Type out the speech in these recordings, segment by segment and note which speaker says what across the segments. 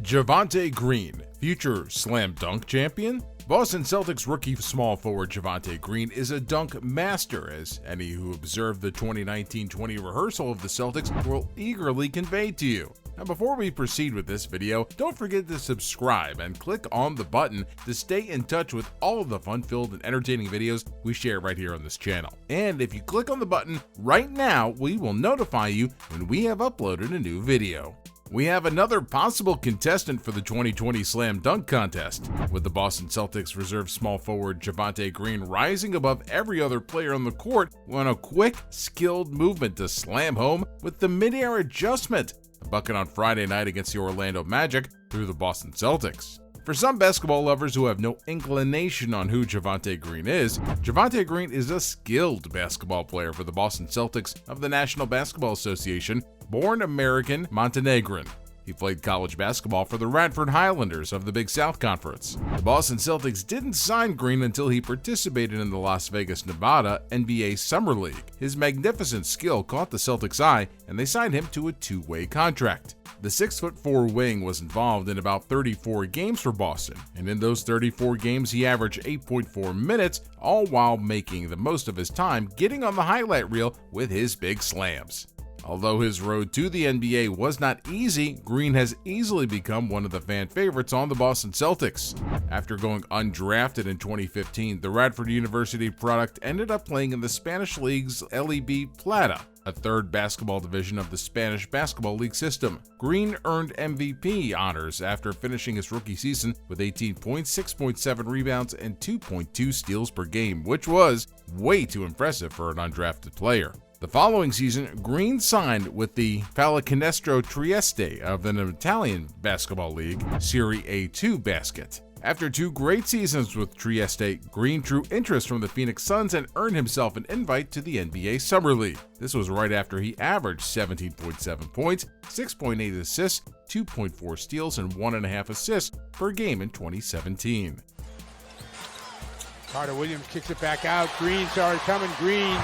Speaker 1: Javonte Green, future slam dunk champion? Boston Celtics rookie small forward Javonte Green is a dunk master, as any who observed the 2019-20 rehearsal of the Celtics will eagerly convey to you. Now, before we proceed with this video, don't forget to subscribe and click on the button to stay in touch with all of the fun-filled and entertaining videos we share right here on this channel. And if you click on the button right now, we will notify you when we have uploaded a new video. We have another possible contestant for the 2020 Slam Dunk Contest, with the Boston Celtics reserve small forward Javonte Green rising above every other player on the court on a quick, skilled movement to slam home with the mid-air adjustment, a bucket on Friday night against the Orlando Magic through the Boston Celtics. For some basketball lovers who have no inclination on who Javonte Green is a skilled basketball player for the Boston Celtics of the National Basketball Association, born American Montenegrin. He played college basketball for the Radford Highlanders of the Big South Conference. The Boston Celtics didn't sign Green until he participated in the Las Vegas, Nevada NBA Summer League. His magnificent skill caught the Celtics' eye, and they signed him to a two-way contract. The 6'4" wing was involved in about 34 games for Boston, and in those 34 games he averaged 8.4 minutes, all while making the most of his time getting on the highlight reel with his big slams. Although his road to the NBA was not easy, Green has easily become one of the fan favorites on the Boston Celtics. After going undrafted in 2015, the Radford University product ended up playing in the Spanish League's LEB Plata, a third basketball division of the Spanish Basketball League system. Green earned MVP honors after finishing his rookie season with 18 points, 6.7 rebounds, and 2.2 steals per game, which was way too impressive for an undrafted player. The following season, Green signed with the Pallacanestro Trieste of the Italian Basketball League Serie A2 basket. After two great seasons with Trieste, Green drew interest from the Phoenix Suns and earned himself an invite to the NBA Summer League. This was right after he averaged 17.7 points, 6.8 assists, 2.4 steals, and 1.5 assists per game in 2017.
Speaker 2: Carter Williams kicks it back out. Green started coming. Green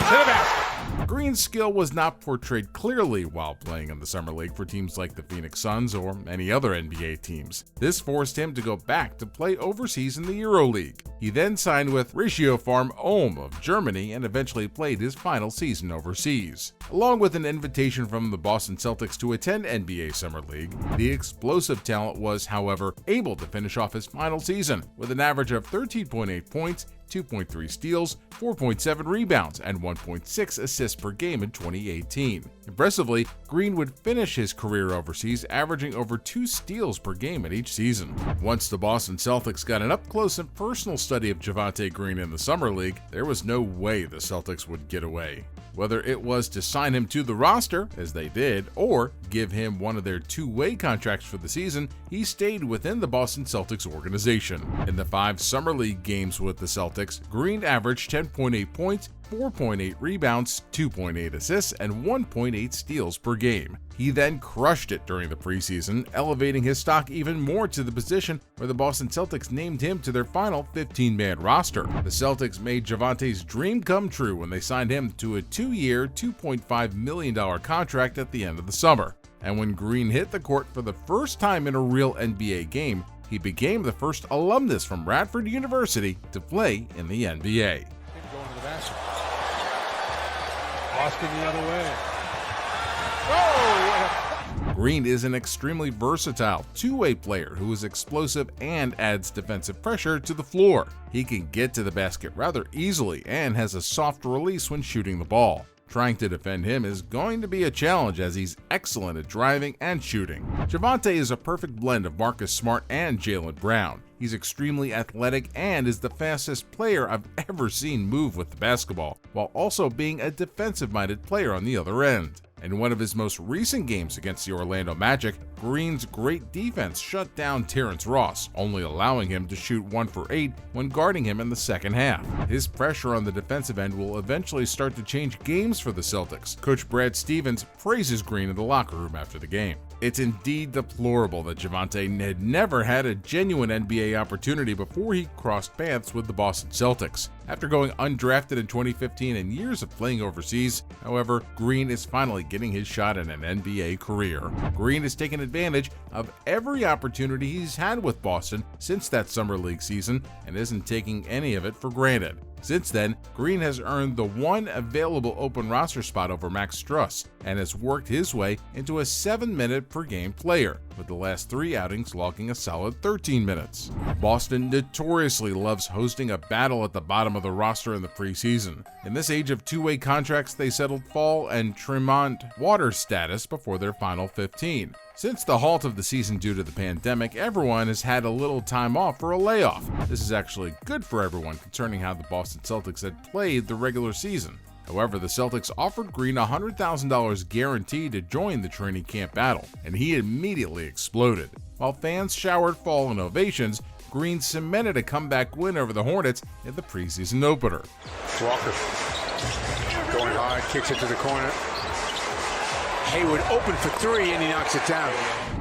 Speaker 2: to the basket.
Speaker 1: Green's skill was not portrayed clearly while playing in the Summer League for teams like the Phoenix Suns or any other NBA teams. This forced him to go back to play overseas in the EuroLeague. He then signed with Ratiofarm Ulm of Germany and eventually played his final season overseas. Along with an invitation from the Boston Celtics to attend NBA Summer League, the explosive talent was, however, able to finish off his final season with an average of 13.8 points, 2.3 steals, 4.7 rebounds, and 1.6 assists per game in 2018. Impressively, Green would finish his career overseas, averaging over 2 steals per game in each season. Once the Boston Celtics got an up-close and personal study of Javonte Green in the Summer League, there was no way the Celtics would get away. Whether it was to sign him to the roster, as they did, or give him one of their two-way contracts for the season, he stayed within the Boston Celtics organization. In the 5 Summer League games with the Celtics, Green averaged 10.8 points, 4.8 rebounds, 2.8 assists, and 1.8 steals per game. He then crushed it during the preseason, elevating his stock even more to the position where the Boston Celtics named him to their final 15-man roster. The Celtics made Javonte's dream come true when they signed him to a 2-year, $2.5 million contract at the end of the summer. And when Green hit the court for the first time in a real NBA game, he became the first alumnus from Radford University to play in the NBA.
Speaker 2: Going to the basket. Boston the other way. Oh!
Speaker 1: Green is an extremely versatile two-way player who is explosive and adds defensive pressure to the floor. He can get to the basket rather easily and has a soft release when shooting the ball. Trying to defend him is going to be a challenge as he's excellent at driving and shooting. Javonte is a perfect blend of Marcus Smart and Jaylen Brown. He's extremely athletic and is the fastest player I've ever seen move with the basketball, while also being a defensive-minded player on the other end. In one of his most recent games against the Orlando Magic, Green's great defense shut down Terrence Ross, only allowing him to shoot 1 for 8 when guarding him in the second half. His pressure on the defensive end will eventually start to change games for the Celtics. Coach Brad Stevens praises Green in the locker room after the game. It's indeed deplorable that Javonte had never had a genuine NBA opportunity before he crossed paths with the Boston Celtics. After going undrafted in 2015 and years of playing overseas, however, Green is finally getting his shot at an NBA career. Green has taken advantage of every opportunity he's had with Boston since that summer league season and isn't taking any of it for granted. Since then, Green has earned the one available open roster spot over Max Strus and has worked his way into a 7-minute per game player, with the last 3 outings logging a solid 13 minutes. Boston notoriously loves hosting a battle at the bottom of the roster in the preseason. In this age of two-way contracts, they settled Fall and Tremont Waters status before their final 15. Since the halt of the season due to the pandemic, everyone has had a little time off for a layoff. This is actually good for everyone concerning how the Boston Celtics had played the regular season. However, the Celtics offered Green $100,000 guaranteed to join the training camp battle, and he immediately exploded. While fans showered Fall in ovations, Green cemented a comeback win over the Hornets in the preseason opener.
Speaker 3: Walker going hard, kicks it to the corner. Hayward open for 3 and he knocks it down.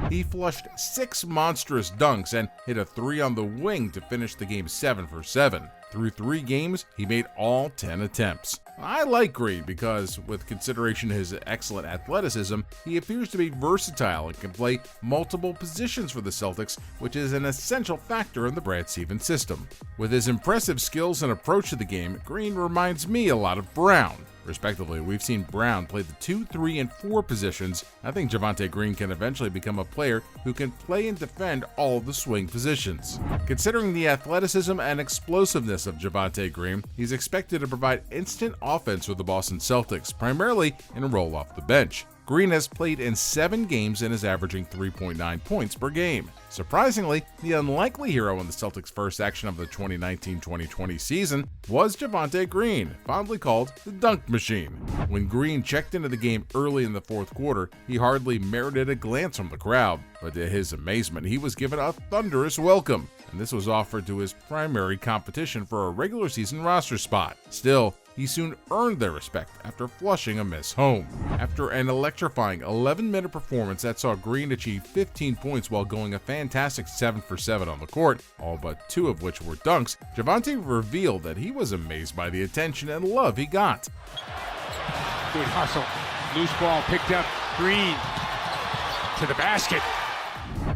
Speaker 1: He flushed 6 monstrous dunks and hit a 3 on the wing to finish the game 7 for 7. Through 3 games, he made all 10 attempts. I like Green because, with consideration to his excellent athleticism, he appears to be versatile and can play multiple positions for the Celtics, which is an essential factor in the Brad Stevens system. With his impressive skills and approach to the game, Green reminds me a lot of Brown. Respectively, we've seen Brown play the 2, 3, and 4 positions. I think Javonte Green can eventually become a player who can play and defend all of the swing positions. Considering the athleticism and explosiveness of Javonte Green, he's expected to provide instant offense with the Boston Celtics, primarily in a role off the bench. Green has played in 7 games and is averaging 3.9 points per game. Surprisingly, the unlikely hero in the Celtics' first action of the 2019-2020 season was Javonte Green, fondly called the Dunk Machine. When Green checked into the game early in the fourth quarter, he hardly merited a glance from the crowd, but to his amazement, he was given a thunderous welcome, and this was offered to his primary competition for a regular season roster spot. Still, he soon earned their respect after flushing a miss home. After an electrifying 11-minute performance that saw Green achieve 15 points while going a fantastic 7 for 7 on the court, all but 2 of which were dunks, Javonte revealed that he was amazed by the attention and love he got.
Speaker 2: Good hustle. Loose ball picked up. Green to the basket.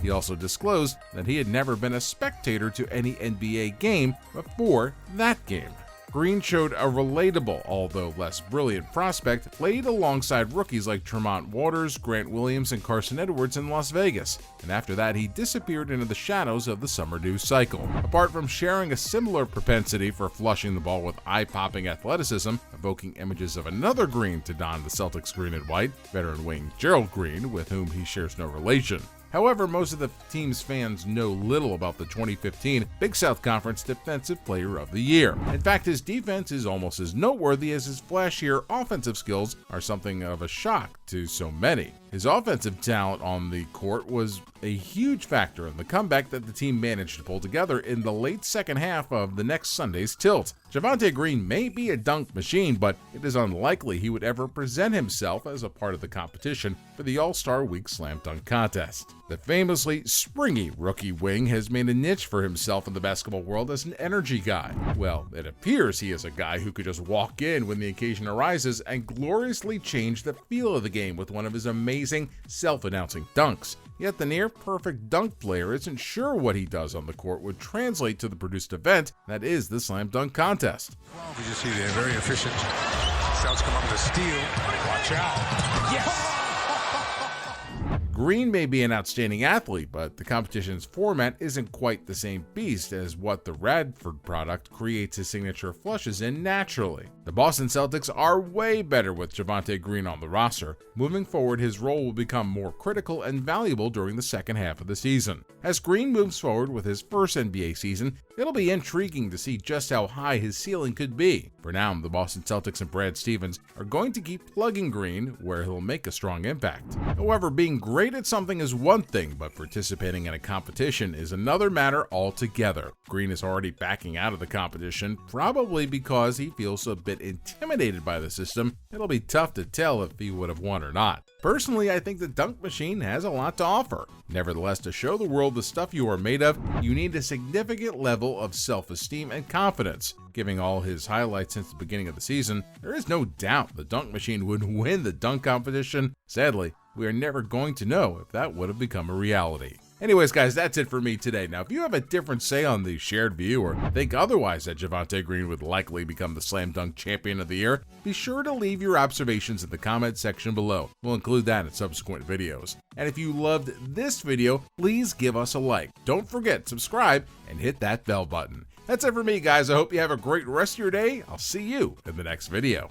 Speaker 1: He also disclosed that he had never been a spectator to any NBA game before that game. Green showed a relatable, although less brilliant prospect, played alongside rookies like Tremont Waters, Grant Williams, and Carson Edwards in Las Vegas, and after that he disappeared into the shadows of the summer news cycle. Apart from sharing a similar propensity for flushing the ball with eye-popping athleticism, evoking images of another Green to don the Celtics green and white, veteran wing Gerald Green, with whom he shares no relation. However, most of the team's fans know little about the 2015 Big South Conference Defensive Player of the Year. In fact, his defense is almost as noteworthy as his flashier offensive skills are something of a shock to so many. His offensive talent on the court was a huge factor in the comeback that the team managed to pull together in the late second half of the next Sunday's tilt. Javonte Green may be a dunk machine, but it is unlikely he would ever present himself as a part of the competition for the All-Star Week Slam Dunk Contest. The famously springy rookie wing has made a niche for himself in the basketball world as an energy guy. Well, it appears he is a guy who could just walk in when the occasion arises and gloriously change the feel of the game with one of his amazing self-announcing dunks. Yet the near-perfect dunk player isn't sure what he does on the court would translate to the produced event that is the Slam Dunk Contest.
Speaker 3: We just see they're very efficient. Celtics come up with a steal. Watch out. Yes!
Speaker 1: Green may be an outstanding athlete, but the competition's format isn't quite the same beast as what the Radford product creates his signature flushes in naturally. The Boston Celtics are way better with Javonte Green on the roster. Moving forward, his role will become more critical and valuable during the second half of the season. As Green moves forward with his first NBA season, it'll be intriguing to see just how high his ceiling could be. For now, the Boston Celtics and Brad Stevens are going to keep plugging Green where he'll make a strong impact. However, being great great at something is one thing, but participating in a competition is another matter altogether. Green is already backing out of the competition, probably because he feels a bit intimidated by the system. It'll be tough to tell if he would have won or not. Personally, I think the dunk machine has a lot to offer. Nevertheless, to show the world the stuff you are made of, you need a significant level of self-esteem and confidence. Giving all his highlights since the beginning of the season, there is no doubt the dunk machine would win the dunk competition. Sadly, we are never going to know if that would have become a reality. Anyways, guys, that's it for me today. Now, if you have a different say on the shared view or think otherwise that Javonte Green would likely become the Slam Dunk Champion of the Year, be sure to leave your observations in the comment section below. We'll include that in subsequent videos. And if you loved this video, please give us a like. Don't forget, subscribe and hit that bell button. That's it for me, guys. I hope you have a great rest of your day. I'll see you in the next video.